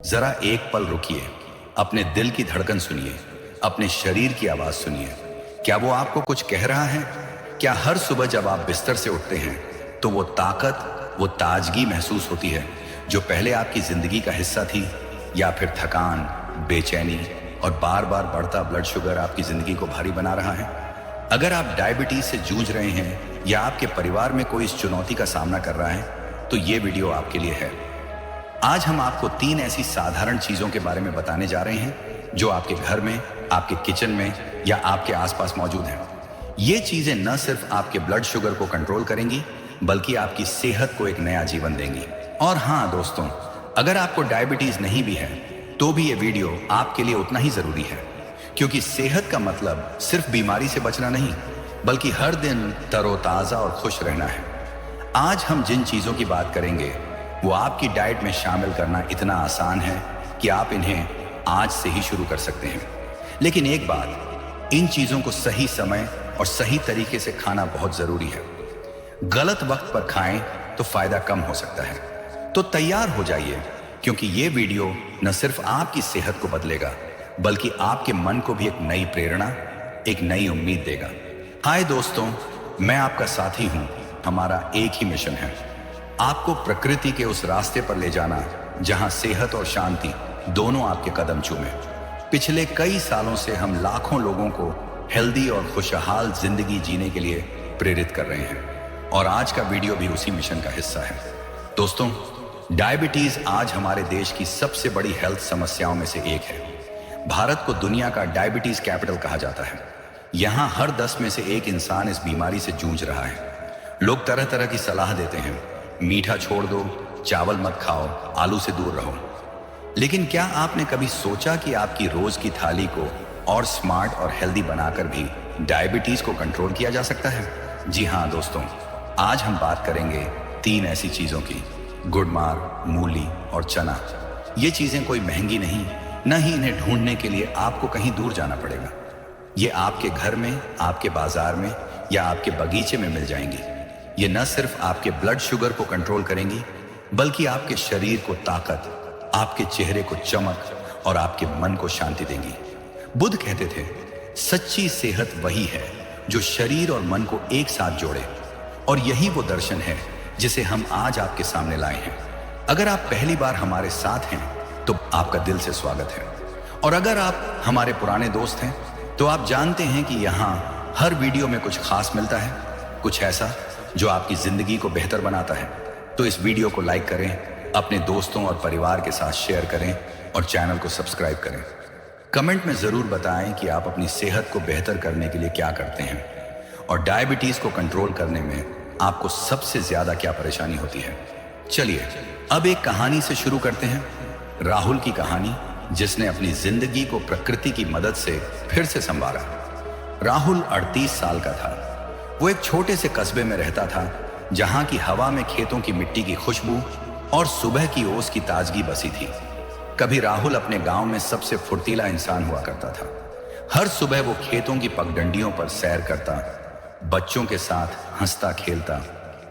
जरा एक पल रुकिए, अपने दिल की धड़कन सुनिए, अपने शरीर की आवाज सुनिए। क्या वो आपको कुछ कह रहा है? क्या हर सुबह जब आप बिस्तर से उठते हैं तो वो ताकत, वो ताजगी महसूस होती है जो पहले आपकी जिंदगी का हिस्सा थी? या फिर थकान, बेचैनी और बार बार बढ़ता ब्लड शुगर आपकी जिंदगी को भारी बना रहा है? अगर आप डायबिटीज से जूझ रहे हैं या आपके परिवार में कोई इस चुनौती का सामना कर रहा है तो ये वीडियो आपके लिए है। आज हम आपको 3 ऐसी साधारण चीजों के बारे में बताने जा रहे हैं जो आपके घर में, आपके किचन में या आपके आसपास मौजूद हैं। ये चीजें न सिर्फ आपके ब्लड शुगर को कंट्रोल करेंगी बल्कि आपकी सेहत को एक नया जीवन देंगी। और हाँ दोस्तों, अगर आपको डायबिटीज नहीं भी है तो भी ये वीडियो आपके लिए उतना ही जरूरी है, क्योंकि सेहत का मतलब सिर्फ बीमारी से बचना नहीं बल्कि हर दिन तरोताजा और खुश रहना है। आज हम जिन चीजों की बात करेंगे वो आपकी डाइट में शामिल करना इतना आसान है कि आप इन्हें आज से ही शुरू कर सकते हैं। लेकिन एक बात, इन चीजों को सही समय और सही तरीके से खाना बहुत जरूरी है। गलत वक्त पर खाएं तो फायदा कम हो सकता है। तो तैयार हो जाइए, क्योंकि ये वीडियो न सिर्फ आपकी सेहत को बदलेगा बल्कि आपके मन को भी एक नई प्रेरणा, एक नई उम्मीद देगा। हाय दोस्तों, मैं आपका साथी हूं। हमारा एक ही मिशन है, आपको प्रकृति के उस रास्ते पर ले जाना जहां सेहत और शांति दोनों आपके कदम चूमे। पिछले कई सालों से हम लाखों लोगों को हेल्दी और खुशहाल जिंदगी जीने के लिए प्रेरित कर रहे हैं और आज का वीडियो भी उसी मिशन का हिस्सा है। दोस्तों, डायबिटीज आज हमारे देश की सबसे बड़ी हेल्थ समस्याओं में से एक है। भारत को दुनिया का डायबिटीज कैपिटल कहा जाता है। यहाँ हर 10 में से एक इंसान इस बीमारी से जूझ रहा है। लोग तरह तरह की सलाह देते हैं, मीठा छोड़ दो, चावल मत खाओ, आलू से दूर रहो। लेकिन क्या आपने कभी सोचा कि आपकी रोज की थाली को और स्मार्ट और हेल्दी बनाकर भी डायबिटीज को कंट्रोल किया जा सकता है? जी हाँ दोस्तों, आज हम बात करेंगे 3 ऐसी चीजों की। गुड़मार, मूली और चना। ये चीजें कोई महंगी नहीं, न ही इन्हें ढूंढने के लिए आपको कहीं दूर जाना पड़ेगा। ये आपके घर में, आपके बाजार में या आपके बगीचे में मिल जाएंगी। ये न सिर्फ आपके ब्लड शुगर को कंट्रोल करेंगी बल्कि आपके शरीर को ताकत, आपके चेहरे को चमक और आपके मन को शांति देंगी। बुद्ध कहते थे, सच्ची सेहत वही है जो शरीर और मन को एक साथ जोड़े, और यही वो दर्शन है जिसे हम आज आपके सामने लाए हैं। अगर आप पहली बार हमारे साथ हैं तो आपका दिल से स्वागत है, और अगर आप हमारे पुराने दोस्त हैं तो आप जानते हैं कि यहाँ हर वीडियो में कुछ खास मिलता है, कुछ ऐसा जो आपकी जिंदगी को बेहतर बनाता है। तो इस वीडियो को लाइक करें, अपने दोस्तों और परिवार के साथ शेयर करें और चैनल को सब्सक्राइब करें। कमेंट में जरूर बताएं कि आप अपनी सेहत को बेहतर करने के लिए क्या करते हैं और डायबिटीज को कंट्रोल करने में आपको सबसे ज्यादा क्या परेशानी होती है। चलिए अब एक कहानी से शुरू करते हैं। राहुल की कहानी, जिसने अपनी जिंदगी को प्रकृति की मदद से फिर से संवारा। राहुल 38 साल का था। वो एक छोटे से कस्बे में रहता था जहां की हवा में खेतों की मिट्टी की खुशबू और सुबह की ओस की ताजगी बसी थी। कभी राहुल अपने गांव में सबसे फुर्तीला इंसान हुआ करता था। हर सुबह वो खेतों की पगडंडियों पर सैर करता, बच्चों के साथ हंसता खेलता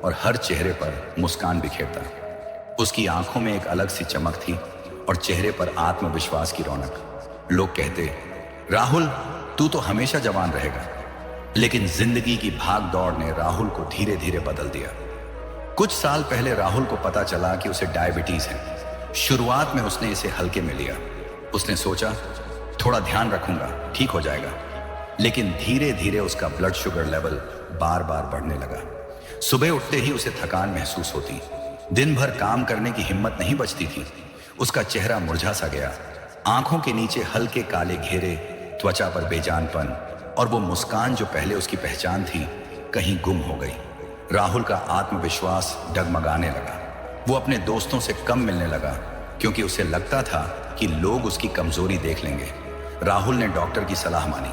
और हर चेहरे पर मुस्कान बिखेरता। उसकी आंखों में एक अलग सी चमक थी और चेहरे पर आत्मविश्वास की रौनक। लोग कहते, राहुल तू तो हमेशा जवान रहेगा। लेकिन जिंदगी की भाग दौड़ ने राहुल को धीरे धीरे बदल दिया। कुछ साल पहले राहुल को पता चला कि उसे डायबिटीज है। शुरुआत में उसने इसे हल्के में लिया। उसने सोचा, थोड़ा ध्यान रखूंगा, ठीक हो जाएगा। लेकिन धीरे धीरे उसका ब्लड शुगर लेवल बार बार बढ़ने लगा। सुबह उठते ही उसे थकान महसूस होती, दिन भर काम करने की हिम्मत नहीं बचती थी। उसका चेहरा मुरझा सा गया, आंखों के नीचे हल्के काले घेरे, त्वचा पर बेजानपन और वो मुस्कान जो पहले उसकी पहचान थी कहीं गुम हो गई। राहुल का आत्मविश्वास डगमगाने लगा। वो अपने दोस्तों से कम मिलने लगा क्योंकि उसे लगता था कि लोग उसकी कमजोरी देख लेंगे। राहुल ने डॉक्टर की सलाह मानी।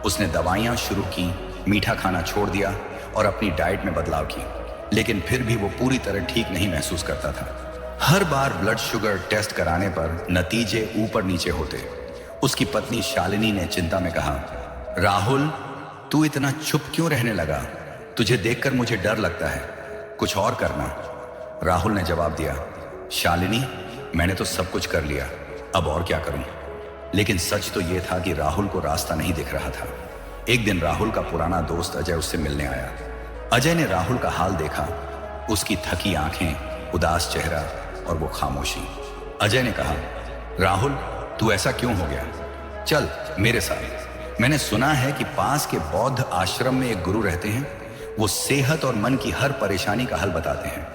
उसने दवाइयां शुरू की, मीठा खाना छोड़ दिया और अपनी डाइट में बदलाव की। लेकिन फिर भी वो पूरी तरह ठीक नहीं महसूस करता था। हर बार ब्लड शुगर टेस्ट कराने पर नतीजे ऊपर नीचे होते। उसकी पत्नी शालिनी ने चिंता में कहा, राहुल तू इतना चुप क्यों रहने लगा? तुझे देखकर मुझे डर लगता है, कुछ और करना। राहुल ने जवाब दिया, शालिनी मैंने तो सब कुछ कर लिया, अब और क्या करूं? लेकिन सच तो यह था कि राहुल को रास्ता नहीं दिख रहा था। एक दिन राहुल का पुराना दोस्त अजय उससे मिलने आया। अजय ने राहुल का हाल देखा, उसकी थकी आंखें, उदास चेहरा और वो खामोशी। अजय ने कहा, राहुल, तू ऐसा क्यों हो गया? चल मेरे साथ। मैंने सुना है कि पास के बौद्ध आश्रम में एक गुरु रहते हैं, वो सेहत और मन की हर परेशानी का हल बताते हैं।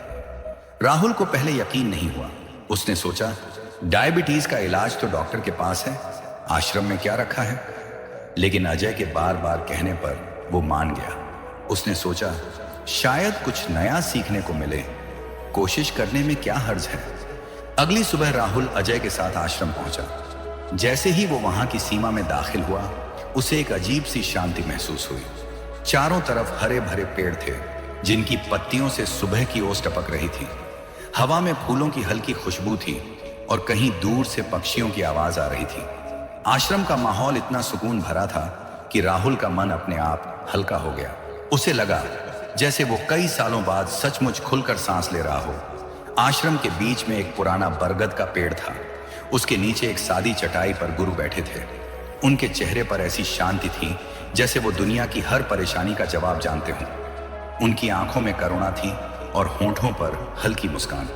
राहुल को पहले यकीन नहीं हुआ। उसने सोचा, डायबिटीज का इलाज तो डॉक्टर के पास है, आश्रम में क्या रखा है? लेकिन अजय के बार बार कहने पर वो मान गया। उसने सोचा, शायद कुछ नया सीखने को मिले, कोशिश करने में क्या हर्ज है। अगली सुबह राहुल अजय के साथ आश्रम पहुंचा। जैसे ही वो वहां की सीमा में दाखिल हुआ, उसे एक अजीब सी शांति महसूस हुई। चारों तरफ हरे भरे पेड़ थे, जिनकी पत्तियों से सुबह की ओस टपक रही थी। हवा में फूलों की हल्की खुशबू थी और कहीं दूर से पक्षियों की आवाज आ रही थी। आश्रम का माहौल इतना सुकून भरा था कि राहुल का मन अपने आप हल्का हो गया। उसे लगा जैसे वो कई सालों बाद सचमुच खुलकर सांस ले रहा हो। आश्रम के बीच में एक पुराना बरगद का पेड़ था। उसके नीचे एक सादी चटाई पर गुरु बैठे थे। उनके चेहरे पर ऐसी शांति थी जैसे वो दुनिया की हर परेशानी का जवाब जानते हों। उनकी आंखों में करुणा थी और होंठों पर हल्की मुस्कान।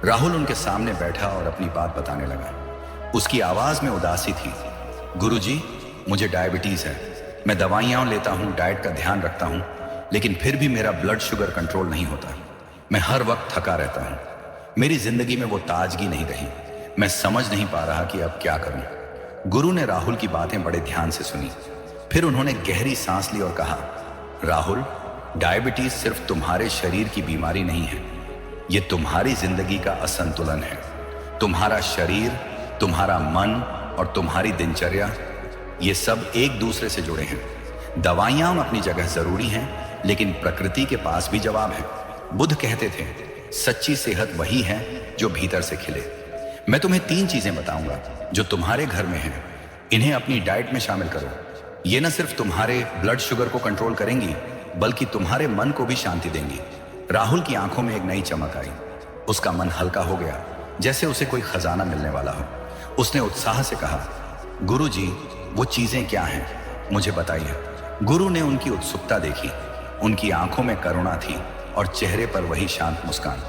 राहुल उनके सामने बैठा और अपनी बात बताने लगा। उसकी आवाज में उदासी थी। गुरुजी, मुझे डायबिटीज है। मैं दवाइयां लेता हूं, डाइट का ध्यान रखता हूं, लेकिन फिर भी मेरा ब्लड शुगर कंट्रोल नहीं होता। मैं हर वक्त थका रहता हूं। मेरी जिंदगी में वो ताजगी नहीं रही। मैं समझ नहीं पा रहा कि अब क्या करूं। गुरु ने राहुल की बातें बड़े ध्यान से सुनी। फिर उन्होंने गहरी सांस ली और कहा, राहुल, डायबिटीज सिर्फ तुम्हारे शरीर की बीमारी नहीं है, ये तुम्हारी जिंदगी का असंतुलन है। तुम्हारा शरीर, तुम्हारा मन और तुम्हारी दिनचर्या, ये सब एक दूसरे से जुड़े हैं। दवाइयां अपनी जगह जरूरी हैं, लेकिन प्रकृति के पास भी जवाब है। बुद्ध कहते थे, सच्ची सेहत वही है जो भीतर से खिले। मैं तुम्हें 3 चीजें बताऊंगा जो तुम्हारे घर में हैं। इन्हें अपनी डाइट में शामिल करो। ये न सिर्फ तुम्हारे ब्लड शुगर को कंट्रोल करेंगी, बल्कि तुम्हारे मन को भी शांति देंगी। राहुल की आंखों में एक नई चमक आई। उसका मन हल्का हो गया, जैसे उसे कोई खजाना मिलने वाला हो। उसने उत्साह से कहा, गुरुजी, वो चीजें क्या हैं? मुझे बताइए। गुरु ने उनकी उत्सुकता देखी। उनकी आंखों में करुणा थी और चेहरे पर वही शांत मुस्कान।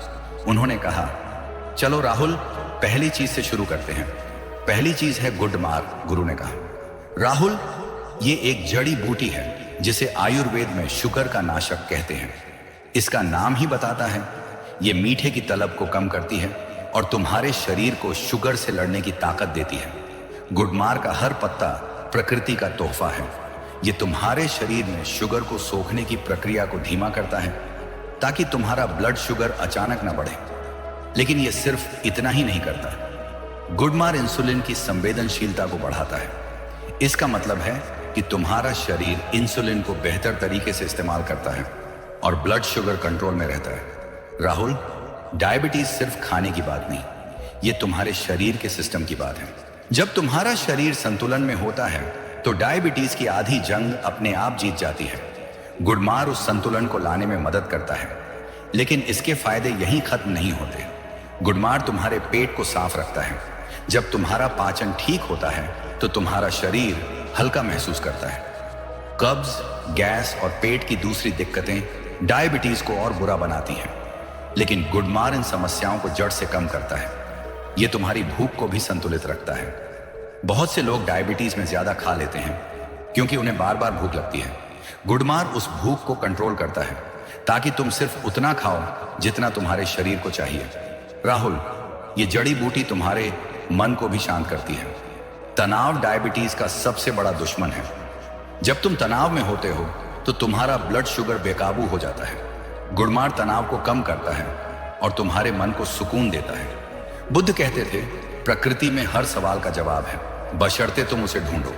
उन्होंने कहा, चलो राहुल, पहली चीज से शुरू करते हैं। पहली चीज है गुड मार्ग। गुरु ने कहा, राहुल, ये एक जड़ी बूटी है जिसे आयुर्वेद में शुगर का नाशक कहते हैं। इसका नाम ही बताता है, ये मीठे की तलब को कम करती है और तुम्हारे शरीर को शुगर से लड़ने की ताकत देती है। गुडमार का हर पत्ता प्रकृति का तोहफा है। ये तुम्हारे शरीर में शुगर को सोखने की प्रक्रिया को धीमा करता है, ताकि तुम्हारा ब्लड शुगर अचानक न बढ़े। लेकिन ये सिर्फ इतना ही नहीं करता। गुडमार इंसुलिन की संवेदनशीलता को बढ़ाता है। इसका मतलब है कि तुम्हारा शरीर इंसुलिन को बेहतर तरीके से इस्तेमाल करता है और ब्लड शुगर कंट्रोल में रहता है। राहुल, डायबिटीज सिर्फ खाने की बात नहीं, ये तुम्हारे शरीर के सिस्टम की बात है। जब तुम्हारा शरीर संतुलन में होता है तो डायबिटीज की आधी जंग अपने आप जीत जाती है। गुडमार उस संतुलन को लाने में मदद करता है। लेकिन इसके फायदे यहीं खत्म नहीं होते। गुडमार तुम्हारे पेट को साफ रखता है। जब तुम्हारा पाचन ठीक होता है तो तुम्हारा शरीर हल्का महसूस करता है। कब्ज, गैस और पेट की दूसरी दिक्कतें डायबिटीज को और बुरा बनाती हैं, लेकिन गुडमार इन समस्याओं को जड़ से कम करता है। यह तुम्हारी भूख को भी संतुलित रखता है। बहुत से लोग डायबिटीज में ज्यादा खा लेते हैं क्योंकि उन्हें बार बार भूख लगती है। गुडमार उस भूख को कंट्रोल करता है ताकि तुम सिर्फ उतना खाओ जितना तुम्हारे शरीर को चाहिए। राहुल, ये जड़ी बूटी तुम्हारे मन को भी शांत करती है। तनाव डायबिटीज का सबसे बड़ा दुश्मन है। जब तुम तनाव में होते हो तो तुम्हारा ब्लड शुगर बेकाबू हो जाता है। गुडमार तनाव को कम करता है और तुम्हारे मन को सुकून देता है। बुद्ध कहते थे, प्रकृति में हर सवाल का जवाब है, बशर्ते तुम उसे ढूंढो।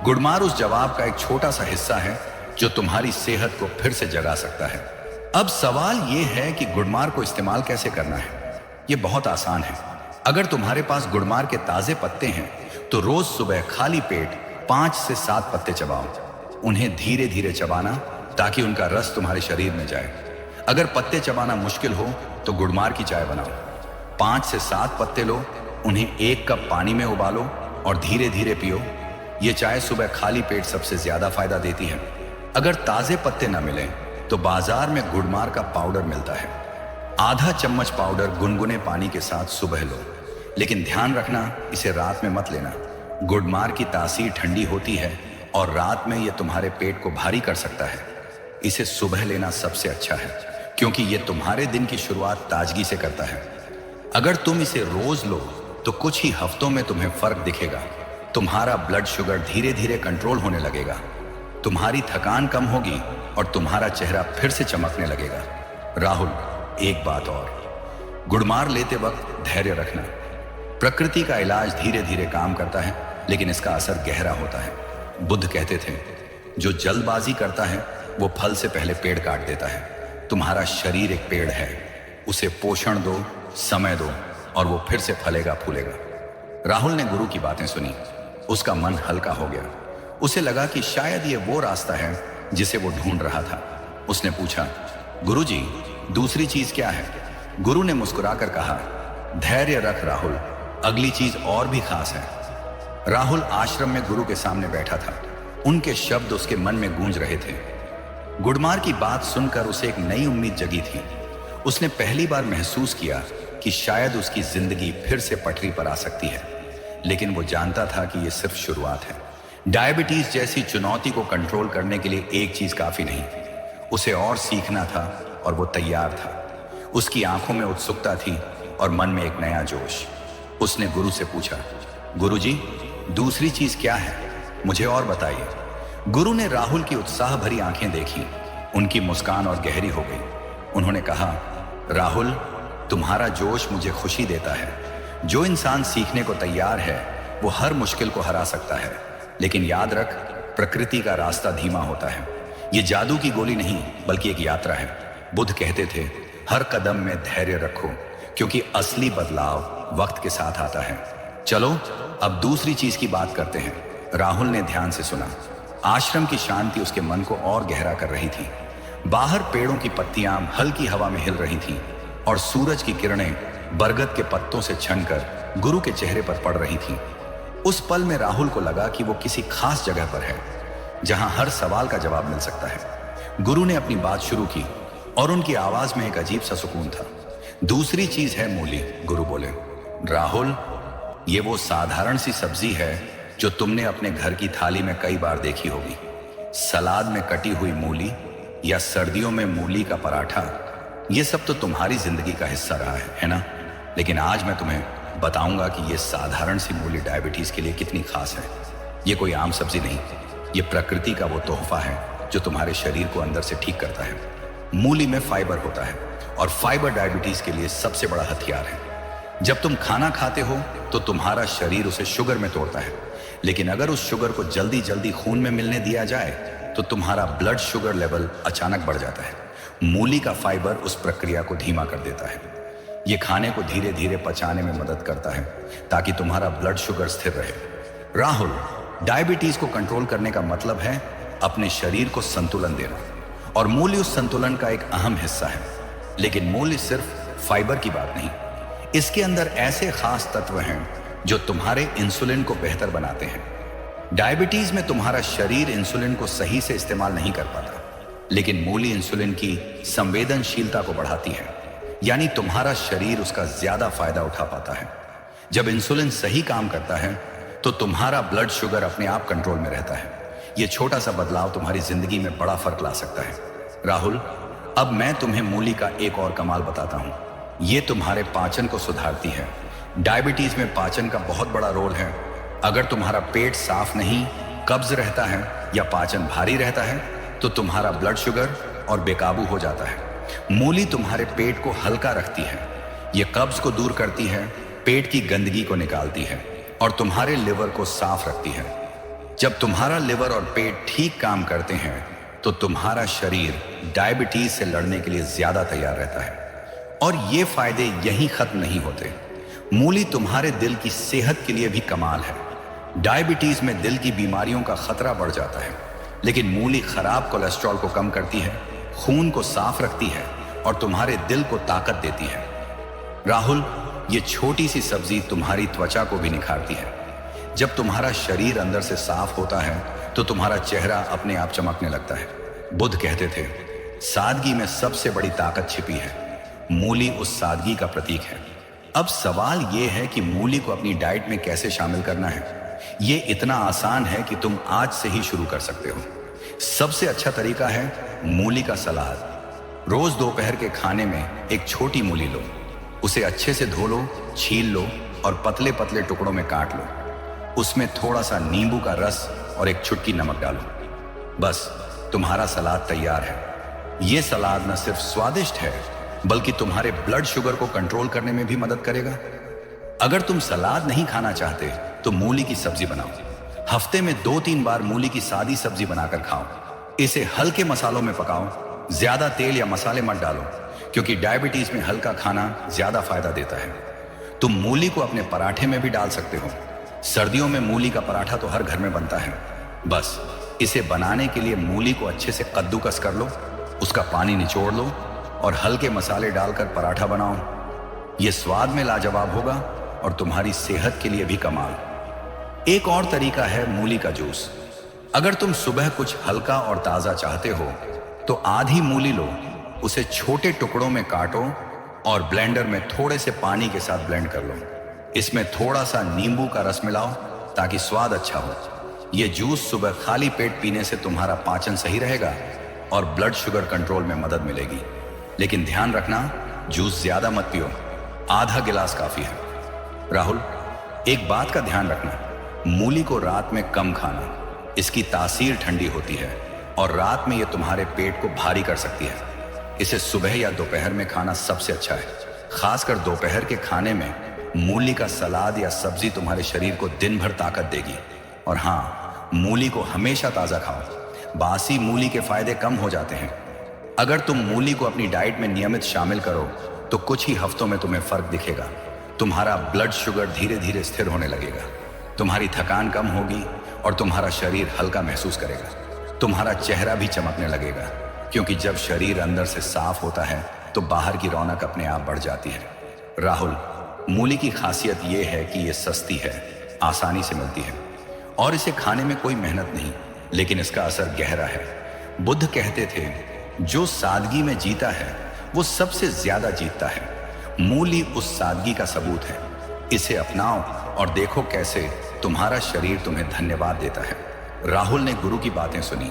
गुडमार उस जवाब का एक छोटा सा हिस्सा है जो तुम्हारी सेहत को फिर से जगा सकता है। अब सवाल यह है कि गुडमार को इस्तेमाल कैसे करना है। यह बहुत आसान है। अगर तुम्हारे पास गुडमार के ताजे पत्ते हैं तो रोज सुबह खाली पेट 5 से 7 पत्ते चबाओ। उन्हें धीरे धीरे चबाना ताकि उनका रस तुम्हारे शरीर में जाए। अगर पत्ते चबाना मुश्किल हो तो गुडमार की चाय बनाओ। 5 से 7 पत्ते लो, उन्हें 1 कप पानी में उबालो और धीरे धीरे पियो। ये चाय सुबह खाली पेट सबसे ज्यादा फायदा देती है। अगर ताजे पत्ते न मिले तो बाजार में गुड़मार का पाउडर मिलता है। आधा चम्मच पाउडर गुनगुने पानी के साथ सुबह लो, लेकिन ध्यान रखना इसे रात में मत लेना। गुड़मार की तासीर ठंडी होती है और रात में यह तुम्हारे पेट को भारी कर सकता है। इसे सुबह लेना सबसे अच्छा है, क्योंकि यह तुम्हारे दिन की शुरुआत ताजगी से करता है। अगर तुम इसे रोज लो तो कुछ ही हफ्तों में तुम्हें फर्क दिखेगा। तुम्हारा ब्लड शुगर धीरे धीरे कंट्रोल होने लगेगा, तुम्हारी थकान कम होगी और तुम्हारा चेहरा फिर से चमकने लगेगा। राहुल, एक बात और, गुड़मार लेते वक्त धैर्य रखना। प्रकृति का इलाज धीरे धीरे काम करता है, लेकिन इसका असर गहरा होता है। बुद्ध कहते थे, जो जल्दबाजी करता है वो फल से पहले पेड़ काट देता है। तुम्हारा शरीर एक पेड़ है, उसे पोषण दो, समय दो और वो फिर से फलेगा फूलेगा। राहुल ने गुरु की बातें सुनी, उसका मन हल्का हो गया। उसे लगा कि शायद ये वो रास्ता है जिसे वो ढूंढ रहा था। उसने पूछा, गुरुजी, दूसरी चीज क्या है? गुरु ने मुस्कुराकर कहा, धैर्य रख राहुल, अगली चीज और भी खास है। राहुल आश्रम में गुरु के सामने बैठा था। उनके शब्द उसके मन में गूंज रहे थे। गुड़मार की बात सुनकर उसे एक नई उम्मीद जगी थी। उसने पहली बार महसूस किया कि शायद उसकी जिंदगी फिर से पटरी पर आ सकती है, लेकिन वो जानता था कि यह सिर्फ शुरुआत है। डायबिटीज जैसी चुनौती को कंट्रोल करने के लिए एक चीज काफी नहीं, उसे और सीखना था और वो तैयार था। उसकी आंखों में उत्सुकता थी और मन में एक नया जोश। उसने गुरु से पूछा, गुरुजी, दूसरी चीज क्या है? मुझे और बताइए। गुरु ने राहुल की उत्साह भरी आंखें देखी। उनकी मुस्कान और गहरी हो गई। उन्होंने कहा, राहुल, तुम्हारा जोश मुझे खुशी देता है। जो इंसान सीखने को तैयार है वो हर मुश्किल को हरा सकता है, लेकिन याद रख, प्रकृति का रास्ता धीमा होता है। ये जादू की गोली नहीं, बल्कि एक यात्रा है। बुद्ध कहते थे, हर कदम में धैर्य रखो, क्योंकि असली बदलाव वक्त के साथ आता है। चलो अब दूसरी चीज की बात करते हैं। राहुल ने ध्यान से सुना। आश्रम की शांति उसके मन को और गहरा कर रही थी। बाहर पेड़ों की पत्तियां हल्की हवा में हिल रही थीं और सूरज की किरणें बरगद के पत्तों से छनकर गुरु के चेहरे पर पड़ रही थीं। उस पल में राहुल को लगा कि वो किसी खास जगह पर है, जहां हर सवाल का जवाब मिल सकता है। गुरु ने अपनी बात शुरू की और उनकी आवाज में एक अजीब सा सुकून था। दूसरी चीज है मूली, गुरु बोले। राहुल, ये वो साधारण सी सब्जी है जो तुमने अपने घर की थाली में कई बार देखी होगी। सलाद में कटी हुई मूली या सर्दियों में मूली का पराठा, ये सब तो तुम्हारी जिंदगी का हिस्सा रहा है ना? लेकिन आज मैं तुम्हें बताऊंगा कि ये साधारण सी मूली डायबिटीज के लिए कितनी खास है। ये कोई आम सब्जी नहीं, ये प्रकृति का वो तोहफा है जो तुम्हारे शरीर को अंदर से ठीक करता है। मूली में फाइबर होता है और फाइबर डायबिटीज के लिए सबसे बड़ा हथियार है। जब तुम खाना खाते हो तो तुम्हारा शरीर उसे शुगर में तोड़ता है, लेकिन अगर उस शुगर को जल्दी जल्दी खून में मिलने दिया जाए तो तुम्हारा ब्लड शुगर लेवल अचानक बढ़ जाता है। मूली का फाइबर उस प्रक्रिया को धीमा कर देता है। यह खाने को धीरे धीरे पचाने में मदद करता है ताकि तुम्हारा ब्लड शुगर स्थिर रहे। राहुल, डायबिटीज को कंट्रोल करने का मतलब है अपने शरीर को संतुलन देना, और मूली उस संतुलन का एक अहम हिस्सा है। लेकिन मूली सिर्फ फाइबर की बात नहीं, इसके अंदर ऐसे खास तत्व हैं जो तुम्हारे इंसुलिन को बेहतर बनाते हैं। डायबिटीज में तुम्हारा शरीर इंसुलिन को सही से इस्तेमाल नहीं कर पाता, लेकिन मूली इंसुलिन की संवेदनशीलता को बढ़ाती है, यानी तुम्हारा शरीर उसका ज्यादा फायदा उठा पाता है। जब इंसुलिन सही काम करता है तो तुम्हारा ब्लड शुगर अपने आप कंट्रोल में रहता है। यह छोटा सा बदलाव तुम्हारी जिंदगी में बड़ा फर्क ला सकता है। राहुल, अब मैं तुम्हें मूली का एक और कमाल बताता हूं। यह तुम्हारे पाचन को सुधारती है। डायबिटीज में पाचन का बहुत बड़ा रोल है। अगर तुम्हारा पेट साफ नहीं, कब्ज रहता है या पाचन भारी रहता है तो तुम्हारा ब्लड शुगर और बेकाबू हो जाता है। मूली तुम्हारे पेट को हल्का रखती है, यह कब्ज को दूर करती है, पेट की गंदगी को निकालती है और तुम्हारे लिवर को साफ रखती है। जब तुम्हारा लिवर और पेट ठीक काम करते हैं तो तुम्हारा शरीर डायबिटीज से लड़ने के लिए ज्यादा तैयार रहता है। और ये फायदे यहीं खत्म नहीं होते। मूली तुम्हारे दिल की सेहत के लिए भी कमाल है। डायबिटीज में दिल की बीमारियों का खतरा बढ़ जाता है, लेकिन मूली खराब कोलेस्ट्रॉल को कम करती है, खून को साफ रखती है और तुम्हारे दिल को ताकत देती है। राहुल, ये छोटी सी सब्जी तुम्हारी त्वचा को भी निखारती है। जब तुम्हारा शरीर अंदर से साफ होता है तो तुम्हारा चेहरा अपने आप चमकने लगता है। बुद्ध कहते थे, सादगी में सबसे बड़ी ताकत छिपी है। मूली उस सादगी का प्रतीक है। अब सवाल यह है कि मूली को अपनी डाइट में कैसे शामिल करना है। ये इतना आसान है कि तुम आज से ही शुरू कर सकते हो। सबसे अच्छा तरीका है मूली का सलाद। रोज दोपहर के खाने में एक छोटी मूली लो, उसे अच्छे से धो लो, छील लो और पतले पतले टुकड़ों में काट लो। उसमें थोड़ा सा नींबू का रस और एक चुटकी नमक डालो। बस तुम्हारा सलाद तैयार है। यह सलाद न सिर्फ स्वादिष्ट है बल्कि तुम्हारे ब्लड शुगर को कंट्रोल करने में भी मदद करेगा। अगर तुम सलाद नहीं खाना चाहते तो मूली की सब्जी बनाओ। हफ्ते में 2-3 बार मूली की सादी सब्जी बनाकर खाओ। इसे हल्के मसालों में पकाओ। ज्यादा तेल या मसाले मत डालो क्योंकि डायबिटीज में हल्का खाना ज्यादा फायदा देता है। तुम मूली को अपने पराठे में भी डाल सकते हो। सर्दियों में मूली का पराठा तो हर घर में बनता है। बस इसे बनाने के लिए मूली को अच्छे से कद्दूकस कर लो, उसका पानी निचोड़ लो और हल्के मसाले डालकर पराठा बनाओ। यह स्वाद में लाजवाब होगा और तुम्हारी सेहत के लिए भी कमाल। एक और तरीका है मूली का जूस। अगर तुम सुबह कुछ हल्का और ताजा चाहते हो तो आधी मूली लो, उसे छोटे टुकड़ों में काटो और ब्लेंडर में थोड़े से पानी के साथ ब्लेंड कर लो। इसमें थोड़ा सा नींबू का रस मिलाओ ताकि स्वाद अच्छा हो। यह जूस सुबह खाली पेट पीने से तुम्हारा पाचन सही रहेगा और ब्लड शुगर कंट्रोल में मदद मिलेगी। लेकिन ध्यान रखना, जूस ज्यादा मत पियो, आधा गिलास काफी है। राहुल, एक बात का ध्यान रखना, मूली को रात में कम खाना। इसकी तासीर ठंडी होती है और रात में यह तुम्हारे पेट को भारी कर सकती है। इसे सुबह या दोपहर में खाना सबसे अच्छा है। खासकर दोपहर के खाने में मूली का सलाद या सब्जी तुम्हारे शरीर को दिन भर ताकत देगी। और हाँ, मूली को हमेशा ताजा खाओ। बासी मूली के फायदे कम हो जाते हैं। अगर तुम मूली को अपनी डाइट में नियमित शामिल करो तो कुछ ही हफ्तों में तुम्हें फर्क दिखेगा। तुम्हारा ब्लड शुगर धीरे धीरे स्थिर होने लगेगा, तुम्हारी थकान कम होगी और तुम्हारा शरीर हल्का महसूस करेगा। तुम्हारा चेहरा भी चमकने लगेगा क्योंकि जब शरीर अंदर से साफ होता है तो बाहर की रौनक अपने आप बढ़ जाती है। राहुल, मूली की खासियत यह है कि यह सस्ती है, आसानी से मिलती है और इसे खाने में कोई मेहनत नहीं, लेकिन इसका असर गहरा है। बुद्ध कहते थे, जो सादगी में जीता है वो सबसे ज्यादा जीतता है। मूली उस सादगी का सबूत है। इसे अपनाओ और देखो कैसे तुम्हारा शरीर तुम्हें धन्यवाद देता है। राहुल ने गुरु की बातें सुनी।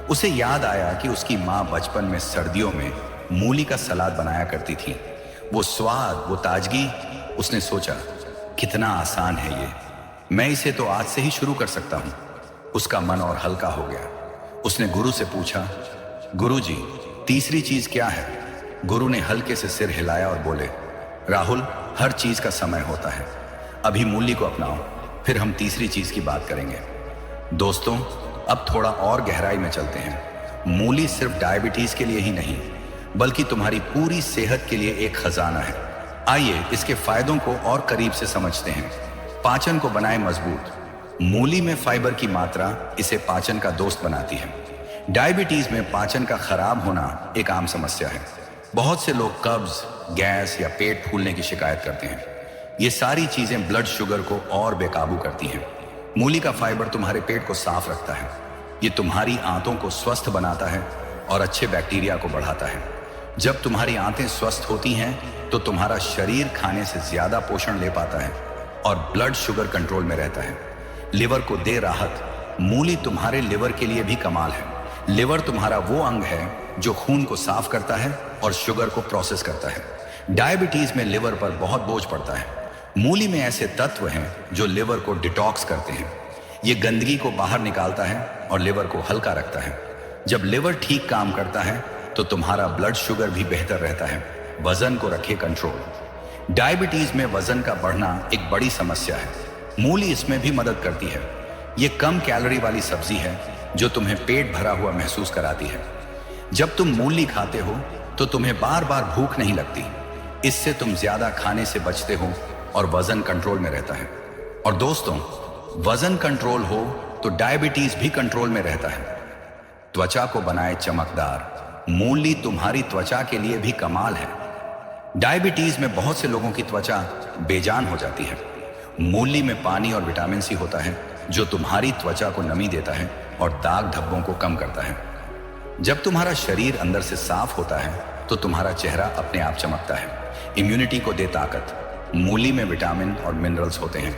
उसे याद आया कि उसकी माँ बचपन में सर्दियों में मूली का सलाद बनाया करती थी। वो स्वाद, वो ताजगी। उसने सोचा, कितना आसान है ये, मैं इसे तो आज से ही शुरू कर सकता हूँ। उसका मन और हल्का हो गया। उसने गुरु से पूछा, गुरुजी, तीसरी चीज क्या है? गुरु ने हल्के से सिर हिलाया और बोले, राहुल, हर चीज का समय होता है। अभी मूली को अपनाओ, फिर हम तीसरी चीज की बात करेंगे। दोस्तों, अब थोड़ा और गहराई में चलते हैं। मूली सिर्फ डायबिटीज के लिए ही नहीं बल्कि तुम्हारी पूरी सेहत के लिए एक खजाना है। आइए इसके फायदों को और करीब से समझते हैं। पाचन को बनाए मजबूत। मूली में फाइबर की मात्रा इसे पाचन का दोस्त बनाती है। डायबिटीज में पाचन का खराब होना एक आम समस्या है। बहुत से लोग कब्ज, गैस या पेट फूलने की शिकायत करते हैं। ये सारी चीजें ब्लड शुगर को और बेकाबू करती हैं। मूली का फाइबर तुम्हारे पेट को साफ रखता है। ये तुम्हारी आंतों को स्वस्थ बनाता है और अच्छे बैक्टीरिया को बढ़ाता है। जब तुम्हारी आंतें स्वस्थ होती हैं तो तुम्हारा शरीर खाने से ज्यादा पोषण ले पाता है और ब्लड शुगर कंट्रोल में रहता है। लिवर को दे राहत। मूली तुम्हारे लिवर के लिए भी कमाल है। लिवर तुम्हारा वो अंग है जो खून को साफ करता है और शुगर को प्रोसेस करता है। डायबिटीज में लिवर पर बहुत बोझ पड़ता है। मूली में ऐसे तत्व हैं जो लिवर को डिटॉक्स करते हैं। ये गंदगी को बाहर निकालता है और लिवर को हल्का रखता है। जब लिवर ठीक काम करता है तो तुम्हारा ब्लड शुगर भी बेहतर रहता है। वजन को रखे कंट्रोल। डायबिटीज में वजन का बढ़ना एक बड़ी समस्या है। मूली इसमें भी मदद करती है। ये कम कैलोरी वाली सब्जी है जो तुम्हें पेट भरा हुआ महसूस कराती है। जब तुम मूली खाते हो तो तुम्हें बार बार भूख नहीं लगती। इससे तुम ज्यादा खाने से बचते हो और वजन कंट्रोल में रहता है। और दोस्तों, वजन कंट्रोल हो तो डायबिटीज भी कंट्रोल में रहता है। त्वचा को बनाए चमकदार। मूली तुम्हारी त्वचा के लिए भी कमाल है। डायबिटीज में बहुत से लोगों की त्वचा बेजान हो जाती है। मूली में पानी और विटामिन सी होता है जो तुम्हारी त्वचा को नमी देता है और दाग धब्बों को कम करता है। जब तुम्हारा शरीर अंदर से साफ होता है तो तुम्हारा चेहरा अपने आप चमकता है। इम्यूनिटी को दे ताकत। मूली में विटामिन और मिनरल्स होते हैं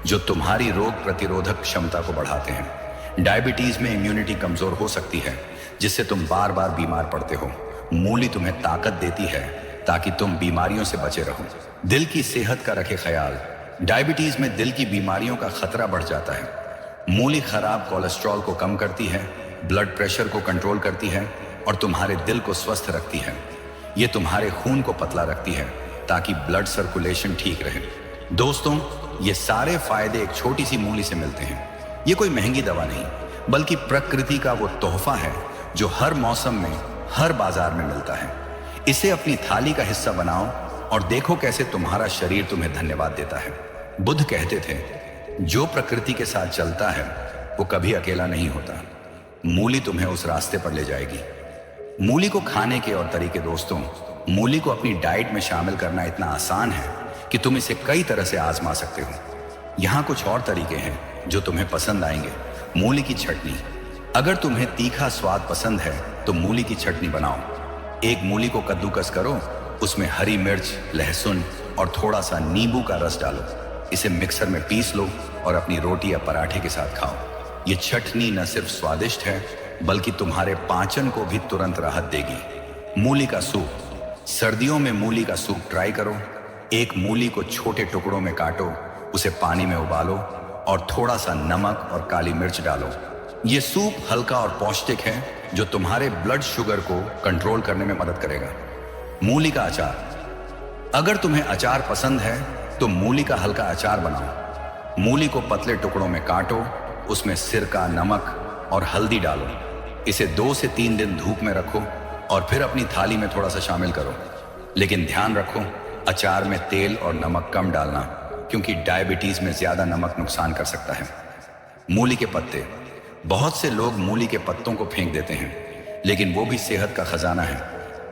जो तुम्हारी रोग प्रतिरोधक क्षमता को बढ़ाते हैं। डायबिटीज में इम्यूनिटी कमजोर हो सकती है जिससे तुम बार बार बीमार पड़ते हो। मूली तुम्हें ताकत देती है ताकि तुम बीमारियों से बचे रहो। दिल की सेहत का रखे ख्याल। डायबिटीज में दिल की बीमारियों का खतरा बढ़ जाता है। मूली खराब कोलेस्ट्रॉल को कम करती है, ब्लड प्रेशर को कंट्रोल करती है और तुम्हारे दिल को स्वस्थ रखती है। ये तुम्हारे खून को पतला रखती है ताकि ब्लड सर्कुलेशन ठीक रहे। दोस्तों, ये सारे फायदे एक छोटी सी मूली से मिलते हैं। ये कोई महंगी दवा नहीं बल्कि प्रकृति का वो तोहफा है जो हर मौसम में हर बाजार में मिलता है। इसे अपनी थाली का हिस्सा बनाओ और देखो कैसे तुम्हारा शरीर तुम्हें धन्यवाद देता है। बुद्ध कहते थे, जो प्रकृति के साथ चलता है वो कभी अकेला नहीं होता। मूली तुम्हें उस रास्ते पर ले जाएगी। मूली को खाने के और तरीके। दोस्तों, मूली को अपनी डाइट में शामिल करना इतना आसान है कि तुम इसे कई तरह से आजमा सकते हो। यहाँ कुछ और तरीके हैं जो तुम्हें पसंद आएंगे। मूली की चटनी। अगर तुम्हें तीखा स्वाद पसंद है तो मूली की चटनी बनाओ। एक मूली को कद्दूकस करो, उसमें हरी मिर्च, लहसुन और थोड़ा सा नींबू का रस डालो। इसे मिक्सर में पीस लो और अपनी रोटी या पराठे के साथ खाओ। ये चटनी न सिर्फ स्वादिष्ट है बल्कि तुम्हारे पाचन को भी तुरंत राहत देगी। मूली का सूप। सर्दियों में मूली का सूप ट्राई करो। एक मूली को छोटे टुकड़ों में काटो, उसे पानी में उबालो और थोड़ा सा नमक और काली मिर्च डालो। ये सूप हल्का और पौष्टिक है जो तुम्हारे ब्लड शुगर को कंट्रोल करने में मदद करेगा। मूली का अचार। अगर तुम्हें अचार पसंद है तो मूली का हल्का अचार बनाओ। मूली को पतले टुकड़ों में काटो, उसमें सिरका, नमक और हल्दी डालो। इसे 2 से 3 दिन धूप में रखो और फिर अपनी थाली में थोड़ा सा शामिल करो। लेकिन ध्यान रखो, अचार में तेल और नमक कम डालना क्योंकि डायबिटीज में ज्यादा नमक नुकसान कर सकता है। मूली के पत्ते। बहुत से लोग मूली के पत्तों को फेंक देते हैं लेकिन वो भी सेहत का खजाना है।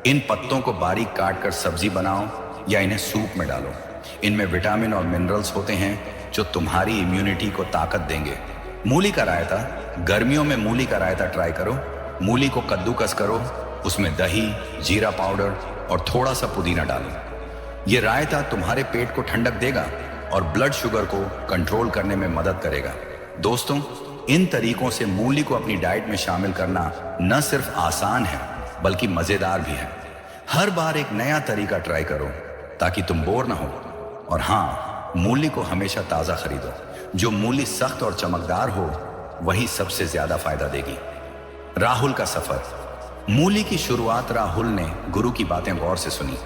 इन पत्तों को बारीक काट कर सब्जी बनाओ या इन्हें सूप में डालो। इनमें विटामिन और मिनरल्स होते हैं जो तुम्हारी इम्यूनिटी को ताकत देंगे। मूली का रायता। गर्मियों में मूली का रायता ट्राई करो। मूली को कद्दूकस करो, उसमें दही, जीरा पाउडर और थोड़ा सा पुदीना डालो। ये रायता तुम्हारे पेट को ठंडक देगा और ब्लड शुगर को कंट्रोल करने में मदद करेगा। दोस्तों, इन तरीकों से मूली को अपनी डाइट में शामिल करना न सिर्फ आसान है बल्कि मजेदार भी है। हर बार एक नया तरीका ट्राई करो ताकि तुम बोर ना हो। और हाँ, मूली को हमेशा ताजा खरीदो। जो मूली सख्त और चमकदार हो वही सबसे ज्यादा फायदा देगी। राहुल का सफर। मूली की शुरुआत राहुल ने गुरु की बातें गौर से सुनी।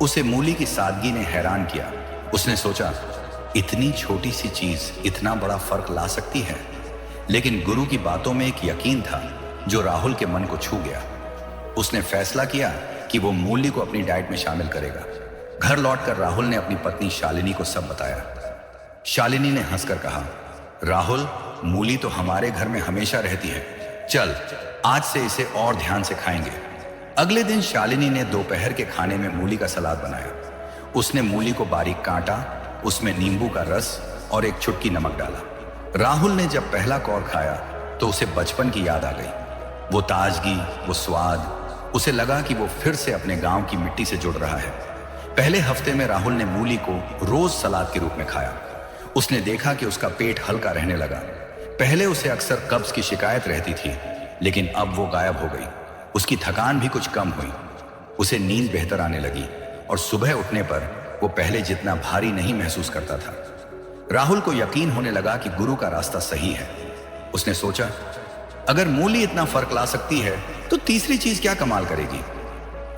उसे मूली की सादगी ने हैरान किया। उसने सोचा, इतनी छोटी सी चीज इतना बड़ा फर्क ला सकती है। लेकिन गुरु की बातों में एक यकीन था जो राहुल के मन को छू गया। उसने फैसला किया कि वो मूली को अपनी डाइट में शामिल करेगा। घर लौटकर राहुल ने अपनी पत्नी शालिनी को सब बताया। शालिनी ने हंसकर कहा, राहुल, मूली तो हमारे घर में हमेशा रहती है। चल, आज से इसे और ध्यान से खाएंगे। अगले दिन शालिनी ने दोपहर के खाने में मूली का सलाद बनाया। उसने मूली को बारीक काटा, उसमें नींबू का रस और एक चुटकी नमक डाला। राहुल ने जब पहला कौर खाया तो उसे बचपन की याद आ गई। वो ताजगी, वो स्वाद। उसे लगा कि वो फिर से अपने गांव की मिट्टी से जुड़ रहा है। पहले हफ्ते में राहुल ने मूली को रोज सलाद के रूप में खाया। उसने देखा कि उसका पेट हल्का रहने लगा। पहले उसे अक्सर कब्ज की शिकायत रहती थी लेकिन अब वो गायब हो गई। उसकी थकान भी कुछ कम हुई। उसे नींद बेहतर आने लगी और सुबह उठने पर वो पहले जितना भारी नहीं महसूस करता था। राहुल को यकीन होने लगा कि गुरु का रास्ता सही है। उसने सोचा, अगर मूली इतना फर्क ला सकती है तो तीसरी चीज क्या कमाल करेगी।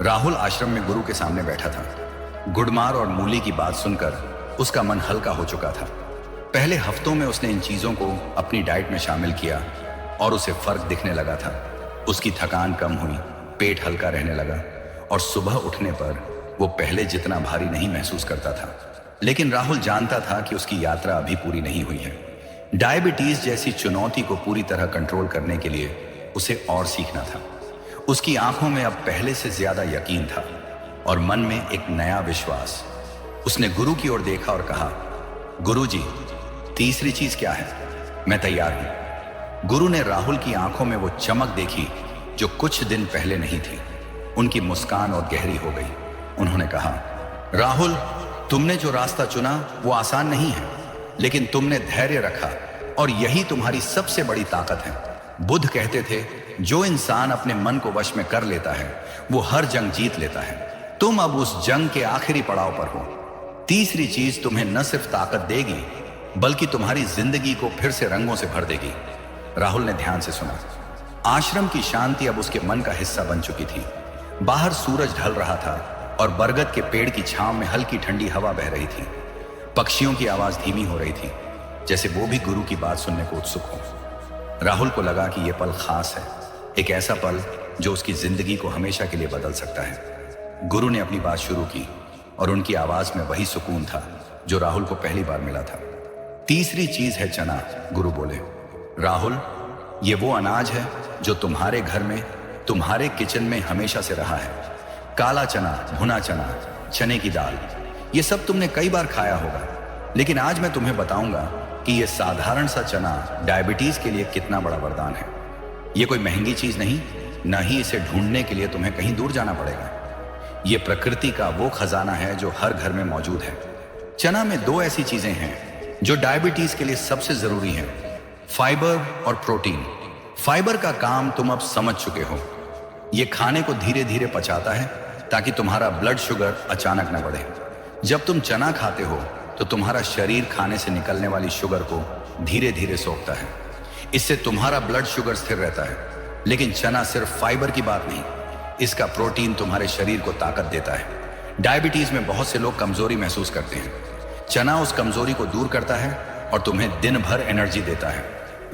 राहुल आश्रम में गुरु के सामने बैठा था। गुड़मार और मूली की बात सुनकर उसका मन हल्का हो चुका था। पहले हफ्तों में उसने इन चीजों को अपनी डाइट में शामिल किया और उसे फर्क दिखने लगा था। उसकी थकान कम हुई, पेट हल्का रहने लगा और सुबह उठने पर वो पहले जितना भारी नहीं महसूस करता था। लेकिन राहुल जानता था कि उसकी यात्रा अभी पूरी नहीं हुई है। डायबिटीज जैसी चुनौती को पूरी तरह कंट्रोल करने के लिए उसे और सीखना था। उसकी आंखों में अब पहले से ज्यादा यकीन था। और मन में एक नया विश्वास। उसने गुरु की ओर देखा और कहा, गुरु जी, तीसरी चीज क्या है? मैं तैयार हूं। गुरु ने राहुल की आंखों में वो चमक देखी जो कुछ दिन पहले नहीं थी। उनकी मुस्कान और गहरी हो गई। उन्होंने कहा, राहुल, तुमने जो रास्ता चुना वो आसान नहीं है, लेकिन तुमने धैर्य रखा और यही तुम्हारी सबसे बड़ी ताकत है। बुद्ध कहते थे, जो इंसान अपने मन को वश में कर लेता है वो हर जंग जीत लेता है। तुम अब उस जंग के आखिरी पड़ाव पर हो। तीसरी चीज तुम्हें न सिर्फ ताकत देगी बल्कि तुम्हारी जिंदगी को फिर से रंगों से भर देगी। राहुल ने ध्यान से सुना। आश्रम की शांति अब उसके मन का हिस्सा बन चुकी थी। बाहर सूरज ढल रहा था और बरगद के पेड़ की छांव में हल्की ठंडी हवा बह रही थी। पक्षियों की आवाज धीमी हो रही थी, जैसे वो भी गुरु की बात सुनने को उत्सुक हो। राहुल को लगा कि यह पल खास है, एक ऐसा पल जो उसकी जिंदगी को हमेशा के लिए बदल सकता है। गुरु ने अपनी बात शुरू की और उनकी आवाज में वही सुकून था जो राहुल को पहली बार मिला था। तीसरी चीज है चना, गुरु बोले। राहुल, ये वो अनाज है जो तुम्हारे घर में, तुम्हारे किचन में हमेशा से रहा है। काला चना, भुना चना, चने की दाल, ये सब तुमने कई बार खाया होगा, लेकिन आज मैं तुम्हें बताऊंगा कि ये साधारण सा चना डायबिटीज के लिए कितना बड़ा वरदान है। ये कोई महंगी चीज नहीं, न ही इसे ढूंढने के लिए तुम्हें कहीं दूर जाना पड़ेगा। ये प्रकृति का वो खजाना है जो हर घर में मौजूद है। चना में दो ऐसी चीजें हैं जो डायबिटीज के लिए सबसे जरूरी हैं, फाइबर और प्रोटीन। फाइबर का काम तुम अब समझ चुके हो। ये खाने को धीरे धीरे पचाता है ताकि तुम्हारा ब्लड शुगर अचानक न बढ़े। जब तुम चना खाते हो तो तुम्हारा शरीर खाने से निकलने वाली शुगर को धीरे धीरे सोखता है। इससे तुम्हारा ब्लड शुगर स्थिर रहता है। लेकिन चना सिर्फ फाइबर की बात नहीं, इसका प्रोटीन तुम्हारे शरीर को ताकत देता है। डायबिटीज में बहुत से लोग कमजोरी महसूस करते हैं। चना उस कमजोरी को दूर करता है और तुम्हें दिन भर एनर्जी देता है।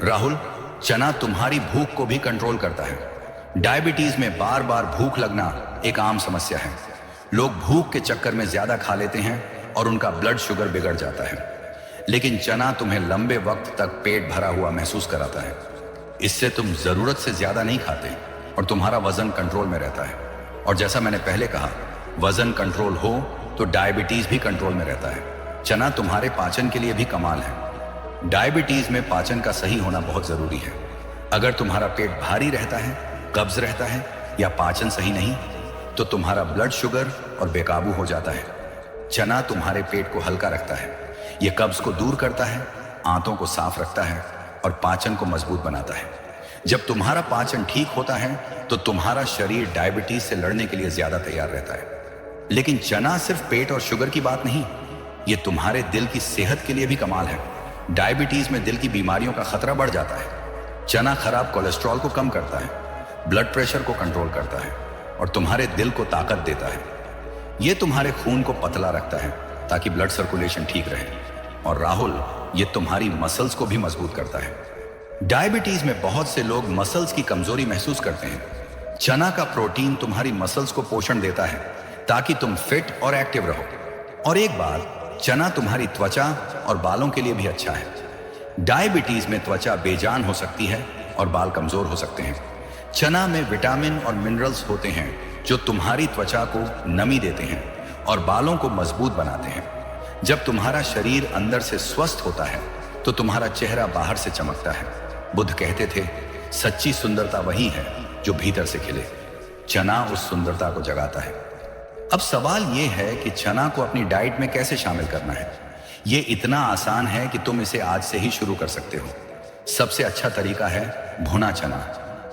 राहुल, चना तुम्हारी भूख को भी कंट्रोल करता है। डायबिटीज में बार बार भूख लगना एक आम समस्या है। लोग भूख के चक्कर में ज्यादा खा लेते हैं और उनका ब्लड शुगर बिगड़ जाता है। लेकिन चना तुम्हें लंबे वक्त तक पेट भरा हुआ महसूस कराता है। इससे तुम जरूरत से ज्यादा नहीं खाते और तुम्हारा वजन कंट्रोल में रहता है। और जैसा मैंने पहले कहा, वजन कंट्रोल हो तो डायबिटीज भी कंट्रोल में रहता है। चना तुम्हारे पाचन के लिए भी कमाल है। डायबिटीज में पाचन का सही होना बहुत जरूरी है। अगर तुम्हारा पेट भारी रहता है, कब्ज रहता है या पाचन सही नहीं, तो तुम्हारा ब्लड शुगर और बेकाबू हो जाता है। चना तुम्हारे पेट को हल्का रखता है, यह कब्ज को दूर करता है, आंतों को साफ रखता है और पाचन को मजबूत बनाता है। जब तुम्हारा पाचन ठीक होता है तो तुम्हारा शरीर डायबिटीज से लड़ने के लिए ज्यादा तैयार रहता है। लेकिन चना सिर्फ पेट और शुगर की बात नहीं, ये तुम्हारे दिल की सेहत के लिए भी कमाल है। डायबिटीज में दिल की बीमारियों का खतरा बढ़ जाता है। चना खराब कोलेस्ट्रॉल को कम करता है, ब्लड प्रेशर को कंट्रोल करता है और तुम्हारे दिल को ताकत देता है। यह तुम्हारे खून को पतला रखता है ताकि ब्लड सर्कुलेशन ठीक रहे। और राहुल, ये तुम्हारी मसल्स को भी मजबूत करता है। डायबिटीज में बहुत से लोग मसल्स की कमजोरी महसूस करते हैं। चना का प्रोटीन तुम्हारी मसल्स को पोषण देता है ताकि तुम फिट और एक्टिव रहो। और एक बात, चना तुम्हारी त्वचा और बालों के लिए भी अच्छा है। डायबिटीज में त्वचा बेजान हो सकती है और बाल कमजोर हो सकते हैं। चना में विटामिन और मिनरल्स होते हैं जो तुम्हारी त्वचा को नमी देते हैं और बालों को मजबूत बनाते हैं। जब तुम्हारा शरीर अंदर से स्वस्थ होता है तो तुम्हारा चेहरा बाहर से चमकता है। बुद्ध कहते थे, सच्ची सुंदरता वही है जो भीतर से खिले। चना उस सुंदरता को जगाता है। अब सवाल यह है कि चना को अपनी डाइट में कैसे शामिल करना है। यह इतना आसान है कि तुम इसे आज से ही शुरू कर सकते हो। सबसे अच्छा तरीका है भुना चना।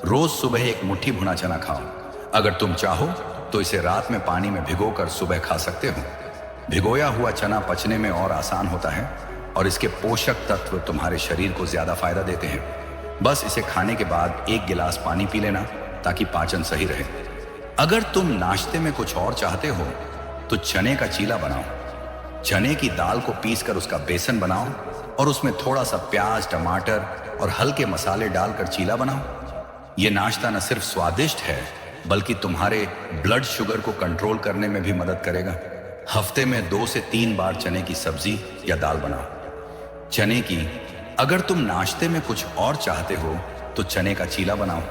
रोज सुबह एक मुट्ठी भुना चना खाओ। अगर तुम चाहो तो इसे रात में पानी में भिगोकर सुबह खा सकते हो। भिगोया हुआ चना पचने में और आसान होता है और इसके पोषक तत्व तुम्हारे शरीर को ज्यादा फायदा देते हैं। बस इसे खाने के बाद एक गिलास पानी पी लेना ताकि पाचन सही रहे। अगर तुम नाश्ते में कुछ और चाहते हो तो चने का चीला बनाओ। चने की दाल को पीसकर उसका बेसन बनाओ और उसमें थोड़ा सा प्याज, टमाटर और हल्के मसाले डालकर चीला बनाओ। यह नाश्ता न सिर्फ स्वादिष्ट है बल्कि तुम्हारे ब्लड शुगर को कंट्रोल करने में भी मदद करेगा। हफ्ते में 2 से 3 बार चने की सब्जी या दाल बनाओ। चने की अगर तुम नाश्ते में कुछ और चाहते हो तो चने का चीला बनाओ।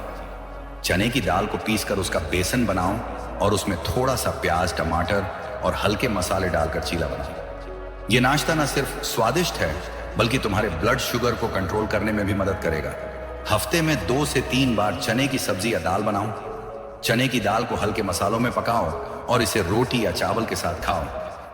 चने की दाल को पीसकर उसका बेसन बनाओ और उसमें थोड़ा सा प्याज, टमाटर और हल्के मसाले डालकर चीला बनाओ। ये नाश्ता न सिर्फ स्वादिष्ट है बल्कि तुम्हारे ब्लड शुगर को कंट्रोल करने में भी मदद करेगा। हफ्ते में 2 से 3 बार चने की सब्जी या दाल बनाओ। चने की दाल को हल्के मसालों में पकाओ और इसे रोटी या चावल के साथ खाओ।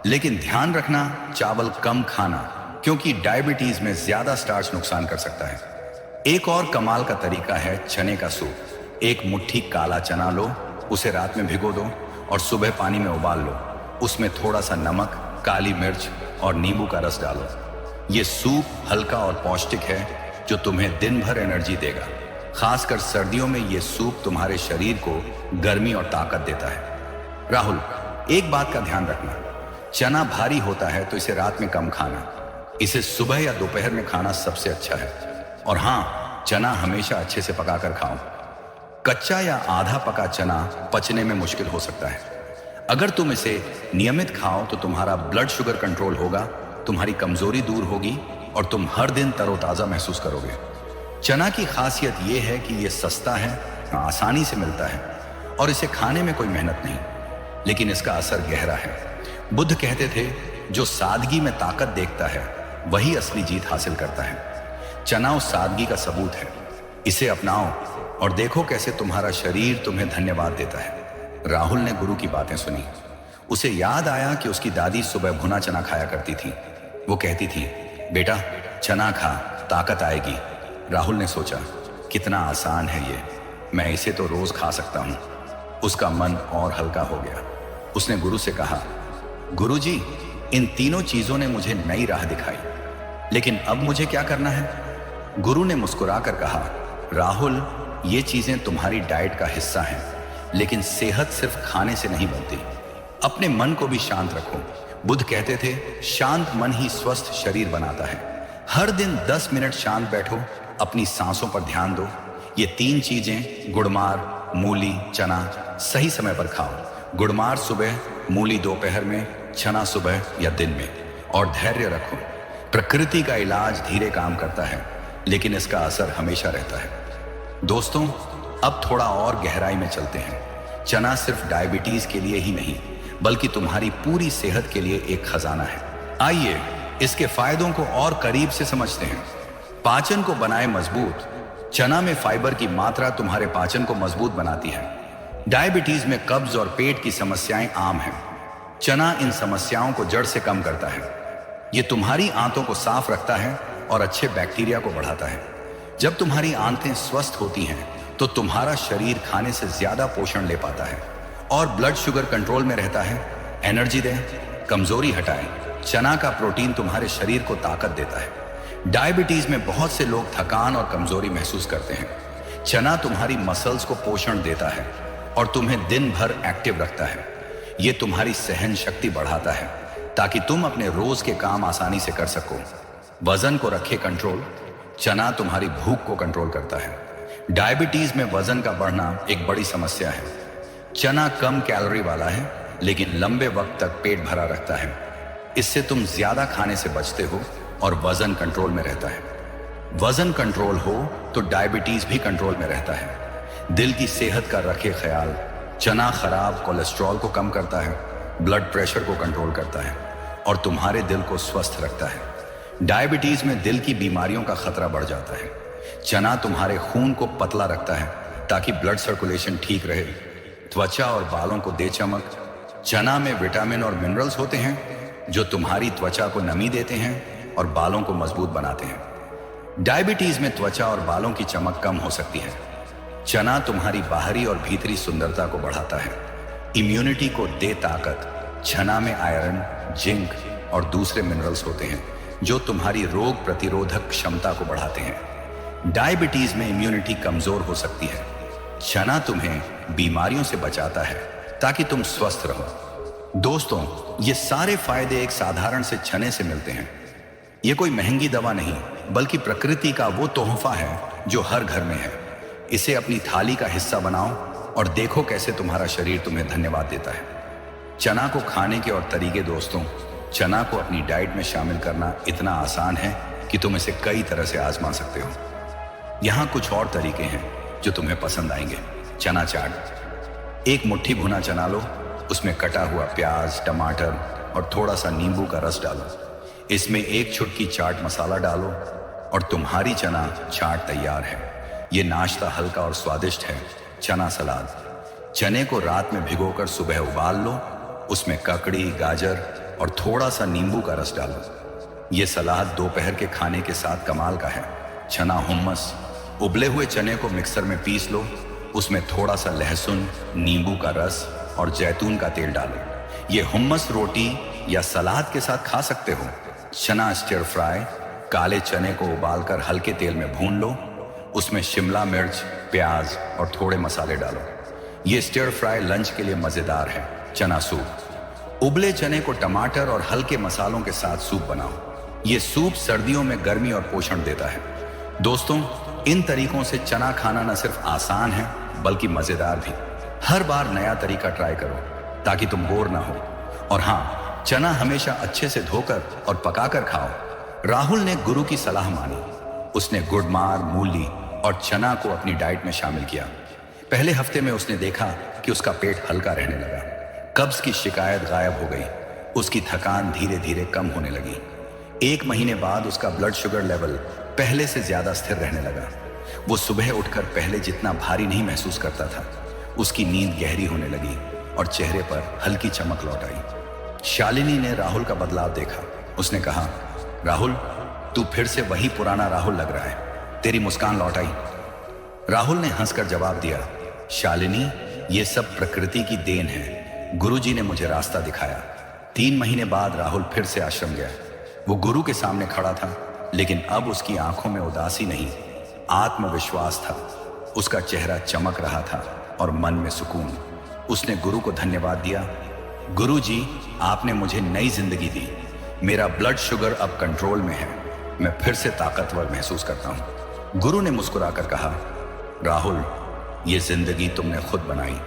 लेकिन ध्यान रखना, चावल कम खाना, क्योंकि डायबिटीज में ज्यादा स्टार्च नुकसान कर सकता है। एक और कमाल का तरीका है चने का सूप। एक मुट्ठी काला चना लो, उसे रात में भिगो दो और सुबह पानी में उबाल लो। उसमें थोड़ा सा नमक, काली मिर्च और नींबू का रस डालो। ये सूप हल्का और पौष्टिक है जो तुम्हें दिन भर एनर्जी देगा। खासकर सर्दियों में ये सूप तुम्हारे शरीर को गर्मी और ताकत देता है। राहुल, एक बात का ध्यान रखना, चना भारी होता है तो इसे रात में कम खाना। इसे सुबह या दोपहर में खाना सबसे अच्छा है। और हाँ, चना हमेशा अच्छे से पकाकर खाओ। कच्चा या आधा पका चना पचने में मुश्किल हो सकता है। अगर तुम इसे नियमित खाओ तो तुम्हारा ब्लड शुगर कंट्रोल होगा, तुम्हारी कमजोरी दूर होगी और तुम हर दिन तरोताजा महसूस करोगे। चना की खासियत यह है कि यह सस्ता है, आसानी से मिलता है और इसे खाने में कोई मेहनत नहीं, लेकिन इसका असर गहरा है। बुद्ध कहते थे, जो सादगी में ताकत देखता है वही असली जीत हासिल करता है। चना उस सादगी का सबूत है। इसे अपनाओ और देखो कैसे तुम्हारा शरीर तुम्हें धन्यवाद देता है। राहुल ने गुरु की बातें सुनी। उसे याद आया कि उसकी दादी सुबह भुना चना खाया करती थी। वो कहती थी, बेटा चना खा, ताकत आएगी। राहुल ने सोचा, कितना आसान है ये, मैं इसे तो रोज खा सकता हूं। उसका मन और हल्का हो गया। उसने गुरु से कहा, गुरुजी, इन तीनों चीजों ने मुझे नई राह दिखाई, लेकिन अब मुझे क्या करना है? गुरु ने मुस्कुराकर कहा, राहुल, ये चीजें तुम्हारी डाइट का हिस्सा हैं, लेकिन सेहत सिर्फ खाने से नहीं बनती। अपने मन को भी शांत रखो। बुद्ध कहते थे, शांत मन ही स्वस्थ शरीर बनाता है। हर दिन 10 मिनट शांत बैठो, अपनी सांसों पर ध्यान दो। ये 3 चीजें, गुड़मार, मूली, चना, सही समय पर खाओ। गुड़मार सुबह, मूली दोपहर में, चना सुबह या दिन में। और धैर्य रखो। प्रकृति का इलाज धीरे काम करता है, लेकिन इसका असर हमेशा रहता है। दोस्तों, अब थोड़ा और गहराई में चलते हैं। चना सिर्फ डायबिटीज के लिए ही नहीं, बल्कि तुम्हारी पूरी सेहत के लिए एक खजाना है। आइए इसके फायदों को और करीब से समझते हैं। पाचन को बनाए मजबूत। चना में फाइबर की मात्रा तुम्हारे पाचन को मजबूत बनाती है। डायबिटीज में कब्ज और पेट की समस्याएं आम हैं। चना इन समस्याओं को जड़ से कम करता है। ये तुम्हारी आंतों को साफ रखता है और अच्छे बैक्टीरिया को बढ़ाता है। जब तुम्हारी आंतें स्वस्थ होती हैं तो तुम्हारा शरीर खाने से ज्यादा पोषण ले पाता है और ब्लड शुगर कंट्रोल में रहता है। एनर्जी दे, कमजोरी हटाए। चना का प्रोटीन तुम्हारे शरीर को ताकत देता है। डायबिटीज में बहुत से लोग थकान और कमजोरी महसूस करते हैं। चना तुम्हारी मसल्स को पोषण देता है और तुम्हें दिन भर एक्टिव रखता है। ये तुम्हारी सहन शक्ति बढ़ाता है ताकि तुम अपने रोज के काम आसानी से कर सको। वजन को रखे कंट्रोल। चना तुम्हारी भूख को कंट्रोल करता है। डायबिटीज में वजन का बढ़ना एक बड़ी समस्या है। चना कम कैलोरी वाला है, लेकिन लंबे वक्त तक पेट भरा रखता है। इससे तुम ज्यादा खाने से बचते हो और वजन कंट्रोल में रहता है। वजन कंट्रोल हो तो डायबिटीज भी कंट्रोल में रहता है। दिल की सेहत का रखे ख्याल। चना खराब कोलेस्ट्रॉल को कम करता है, ब्लड प्रेशर को कंट्रोल करता है और तुम्हारे दिल को स्वस्थ रखता है। डायबिटीज में दिल की बीमारियों का खतरा बढ़ जाता है। चना तुम्हारे खून को पतला रखता है ताकि ब्लड सर्कुलेशन ठीक रहे। त्वचा और बालों को दे चमक। चना में विटामिन और मिनरल्स होते हैं जो तुम्हारी त्वचा को नमी देते हैं और बालों को मजबूत बनाते हैं। डायबिटीज में त्वचा और बालों की चमक कम हो सकती है। चना तुम्हारी बाहरी और भीतरी सुंदरता को बढ़ाता है। इम्यूनिटी को दे ताकत। चना में आयरन, जिंक और दूसरे मिनरल्स होते हैं जो तुम्हारी रोग प्रतिरोधक क्षमता को बढ़ाते हैं। डायबिटीज में इम्यूनिटी कमजोर हो सकती है। चना तुम्हें बीमारियों से बचाता है ताकि तुम स्वस्थ रहो। दोस्तों, ये सारे फायदे एक साधारण से चने से मिलते हैं। ये कोई महंगी दवा नहीं, बल्कि प्रकृति का वो तोहफा है जो हर घर में है। इसे अपनी थाली का हिस्सा बनाओ और देखो कैसे तुम्हारा शरीर तुम्हें धन्यवाद देता है। चना को खाने के और तरीके। दोस्तों, चना को अपनी डाइट में शामिल करना इतना आसान है कि तुम इसे कई तरह से आजमा सकते हो। यहाँ कुछ और तरीके हैं जो तुम्हें पसंद आएंगे। चना चाट। एक मुट्ठी भुना चना लो, उसमें कटा हुआ प्याज, टमाटर और थोड़ा सा नींबू का रस डालो। इसमें एक चुटकी चाट मसाला डालो और तुम्हारी चना चाट तैयार है। ये नाश्ता हल्का और स्वादिष्ट है। चना सलाद। चने को रात में भिगोकर सुबह उबाल लो, उसमें ककड़ी, गाजर और थोड़ा सा नींबू का रस डालो। ये सलाद दोपहर के खाने के साथ कमाल का है। चना हुम्मस। उबले हुए चने को मिक्सर में पीस लो, उसमें थोड़ा सा लहसुन, नींबू का रस और जैतून का तेल डालो। ये हुम्मस रोटी या सलाद के साथ खा सकते हो। चना स्टिर फ्राई। काले चने को उबालकर हल्के तेल में भून लो, उसमें शिमला मिर्च, प्याज और थोड़े मसाले डालो। ये स्टिर फ्राई लंच के लिए मजेदार है। चना सूप। उबले चने को टमाटर और हल्के मसालों के साथ सूप बनाओ। ये सूप सर्दियों में गर्मी और पोषण देता है। दोस्तों, इन तरीकों से चना खाना न सिर्फ आसान है बल्कि मजेदार भी। हर बार नया तरीका ट्राई करो ताकि तुम बोर ना हो। और हाँ, चना हमेशा अच्छे से धोकर और पकाकर खाओ। राहुल ने गुरु की सलाह मानी। उसने गुड़मार, मूली और चना को अपनी डाइट में शामिल किया। पहले हफ्ते में उसने देखा कि उसका पेट हल्का रहने लगा। कब्ज की शिकायत गायब हो गई। उसकी थकान धीरे धीरे कम होने लगी। 1 महीने बाद उसका ब्लड शुगर लेवल पहले से ज्यादा स्थिर रहने लगा। वो सुबह उठकर पहले जितना भारी नहीं महसूस करता था। उसकी नींद गहरी होने लगी और चेहरे पर हल्की चमक लौट आई। शालिनी ने राहुल का बदलाव देखा। उसने कहा, राहुल, तू फिर से वही पुराना राहुल लग रहा है। तेरी मुस्कान लौट आई। राहुल ने हंसकर जवाब दिया, शालिनी, ये सब प्रकृति की देन है। गुरुजी ने मुझे रास्ता दिखाया। 3 महीने बाद राहुल फिर से आश्रम गया। वो गुरु के सामने खड़ा था, लेकिन अब उसकी आंखों में उदासी नहीं, आत्मविश्वास था। उसका चेहरा चमक रहा था और मन में सुकून। उसने गुरु को धन्यवाद दिया। गुरुजी, आपने मुझे नई जिंदगी दी। मेरा ब्लड शुगर अब कंट्रोल में है। मैं फिर से ताकतवर महसूस करता हूं। गुरु ने मुस्कुराकर कहा, राहुल, ये जिंदगी तुमने खुद बनाई।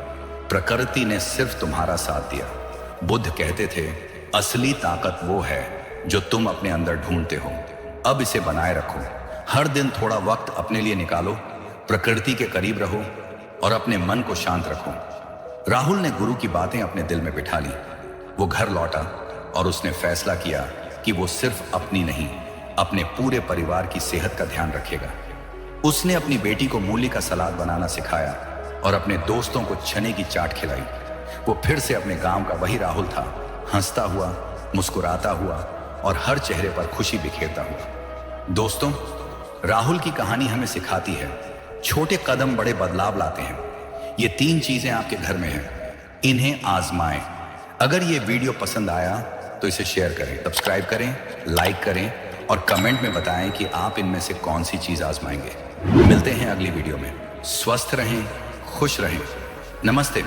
प्रकृति ने सिर्फ तुम्हारा साथ दिया। बुद्ध कहते थे, असली ताकत वो है जो तुम अपने अंदर ढूंढते हो। अब इसे बनाए रखो। हर दिन थोड़ा वक्त अपने लिए निकालो, प्रकृति के करीब रहो और अपने मन को शांत रखो। राहुल ने गुरु की बातें अपने दिल में बिठा ली। वो घर लौटा और उसने फैसला किया कि वो सिर्फ अपनी नहीं, अपने पूरे परिवार की सेहत का ध्यान रखेगा। उसने अपनी बेटी को मूली का सलाद बनाना सिखाया और अपने दोस्तों को चने की चाट खिलाई। वो फिर से अपने गांव का वही राहुल था, हंसता हुआ, मुस्कुराता हुआ और हर चेहरे पर खुशी बिखेरता हुआ। दोस्तों, राहुल की कहानी हमें सिखाती है, छोटे कदम बड़े बदलाव लाते हैं। ये 3 चीजें आपके घर में हैं, इन्हें आजमाएं। अगर ये वीडियो पसंद आया तो इसे शेयर करें, सब्सक्राइब करें, लाइक करें और कमेंट में बताएं कि आप इनमें से कौन सी चीज आजमाएंगे। मिलते हैं अगली वीडियो में। स्वस्थ रहें, खुश रहें। नमस्ते।